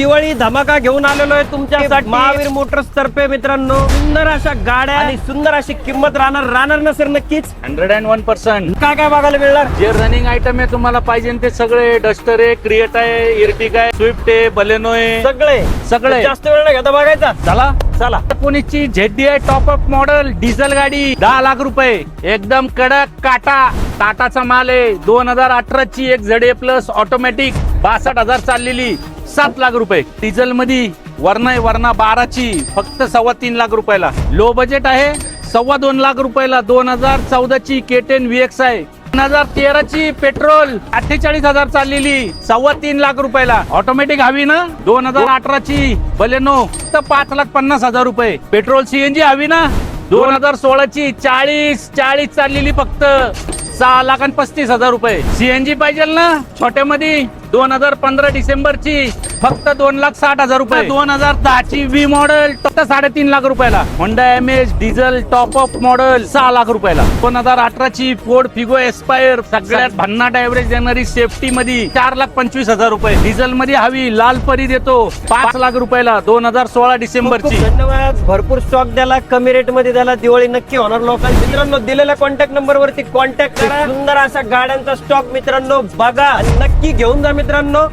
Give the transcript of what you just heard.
दिवाळी धमाका घेऊन आलेलो आहे तुमच्यासाठी महावीर मोटर्स तर्फे मित्रांनो. सुंदर अशा गाड्या आणि सुंदर अशी किंमत राहणार ना सर नक्कीच. 101%. काय काय बघायला मिळणार? जे रनिंग आयटम आहे तुम्हाला पाहिजे ते सगळे. डस्टर आहे, क्रिएट आहे, इर्टिगा आहे, स्विफ्ट आहे, बलेनो आहे, सगळे. जास्त वेळ नाही घेता बघायचा. चला चला. पुणेची ZDI top up model diesel गाडी 10 लाख रुपये, एकदम कडक काटा. टाटाचा माल आहे. 2018 ची एक ZA प्लस ऑटोमॅटिक 62,000 चाललेली, 7 लाख रुपये. डिझेल मध्ये वरणा 12 ची फक्त 3.25 लाख रुपयाला. लो बजेट आहे 2.25 लाख रुपयाला. 2014 ची K10 VX आहे. 2013 ची पेट्रोल 48,000 चाललेली, 3.25 लाख रुपयाला. ऑटोमॅटिक हवी ना? 2018 ची बलेनो तर 5,50,000 रुपये. पेट्रोल CNG हवी ना? 2016 ची 40 चाललेली फक्त 6,35,000 रुपये. CNG पाहिजे ना छोट्यामध्ये? 2015 डिसेंबर ची फक्त 2,60,000 रुपये. 2010 ची V मॉडेल फक्त 3.5 लाख रुपयाला. Honda MH diesel top up model 6 lakh रुपयाला. 2018 ची फोर्ड फिगो एस्पायर सगळ्यात भन्नाट ऍव्हरेज देणारी सेफ्टी मध्ये 4,25,000 रुपये. डिझेल मध्ये हवी लाल परी देतो 5 लाख रुपयाला. 2016 डिसेंबर ची. धन्यवाद. भरपूर स्टॉक द्याला, कमी रेट मध्ये द्याला. दिवाळी नक्की होणार लोकांना. मित्रांनो दिलेल्या कॉन्टॅक्ट नंबर वरती कॉन्टॅक्ट करा. सुंदर अशा गाड्यांचा स्टॉक मित्रांनो बघा आणि नक्की घेऊन जा मित्रांनो.